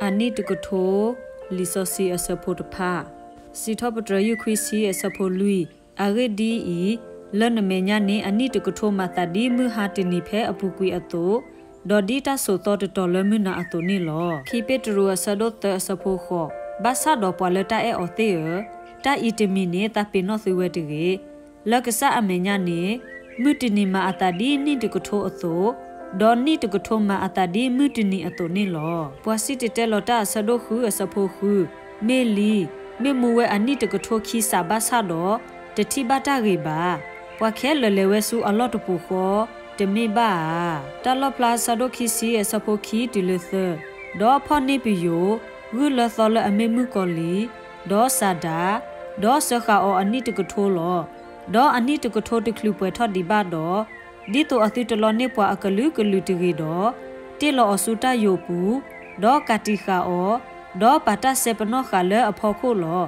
อันนี้ตุกโทลิซอซีอสโพตพาสีทอปตรยุควิซีอสโพลุยอาเรดีอีလနမေညာနေအနိတကထောမတာဒီမဟာတနိဖဲအပူကွေအတုဒေါ်ဒီတာဆိုတော့တော်လမနာအတုနေလောခိပက်တရူဆဒတ်ဆဖိုခောဘာသာတော့ပွာလတာအော်တေတာအီတမီနေတာပင်နောသွေဝတကေလကဆာအမေညာနေမုတနိမအတာဒီနိတကထောအတုဒေါ်နိတကထောမအတာဒီမုတနိအတုနေလောပွာစီတတဲလောတာဆဒခုဆဖိုခုမေလီမေမူဝဲအနိတကထောခိစာဘာသာတော့တတိဘတာရေပါပွာခဲလလေဝဲဆူအလော့တပူခောတမေဘာတလော့ပလာဆာဒိုခီစီအစဖိုခီတီလသဒေါ်ဖောနေပီယိုဂူလသောလအမေမှုကောလီဒေါ်ဆာဒါဒေါ်ဆခါအောအနိတကထိုးလောဒေါ်အနိတကထိုးတကလူပွဲထော်ဒီဘာဒေါ်ဒီတိုအတိတလောနေပွာအကလူကလူတရီဒေါ်တေလောအဆူတယိုပူဒေါ်ကတိခါအောဒေါ်ပတာဆေပနောခါလေအဖောခိုလော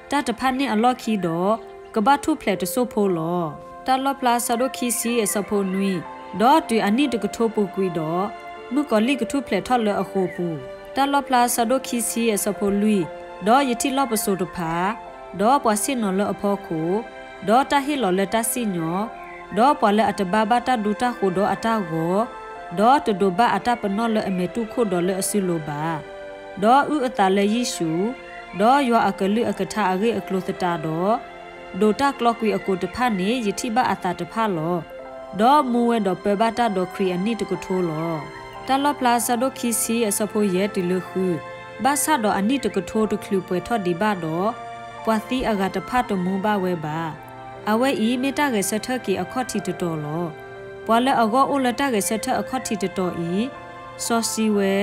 တတဖတ်နေအလော့ခီဒေါ်ကဘာထုဖလက်တဆိုဖိုလောတလပလာဆဒိုခီစီအစဖိုနွီဒေါ်တူအနိတကထိုးပူကွီဒေါ်မုကလိကထုဖလက်ထော်လအခုပူတလပလာဆဒိုခီစီအစဖိုလူီဒေါ်ယတိလောပဆိုတဖာဒေါ်ပွားစင်နော်လအဖောခိုဒေါ်တဟီလောလက်တစီညောဒေါ်ပွားလက်အတဘာဘာတဒူတာခိုဒေါ်အတာကိုဒေါ်တဒိုဘာအတပနော်လအမေတုခိုဒေါ်လအစီလိုပါဒေါ်ဥအတလေယေရှုဒေါ်ယောအကလူအကထာအရေအကလုသတာဒေါ်ဒိုတာကလော့ကွီအကိုတဖာနေယတိဘအတာတဖာလောဒေါ်မူဝဲဒေါ်ပေဘတာဒေါ်ခရီအနိတကထိုးလောတလပလာဆဒိုခီစီအစဖိုရဲတီလခုဘာဆာဒေါ်အနိတကထိုးတခလူပွဲထော်ဒီဘာဒေါ်ပွာသီအဂတဖာတမူဘဝဲပါအဝဲဤမေတာကဆထကီအခော့တီတတော်လောပွာလဲအကောအိုလတာကဆထအခော့တီတတော်ဤစောစီဝဲ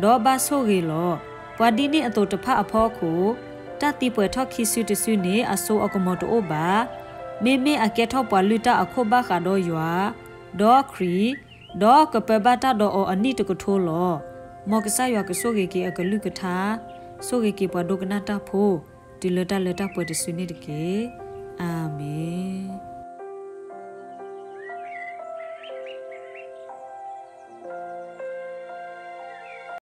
ဒေါ်ဘာဆိုဂီလောပွာဒီနိအတူတဖာအဖောခုတတိပွဲထောက်ခိစုတဆုနေအဆိုအကမောတိုဘာမေမေအကဲထောက်ပွာလူတာအခုဘခါတော့ယွာဒေါ်ခရီဒေါ်ကပဘတာဒေါ်အနိတကထိုးလောမောကဆာယွာကဆိုဂေကေအကလူကထာဆိုဂေကေပွာဒုကနာတာဖိုဒီလတာပွဲတဆုနေတကေအာမင်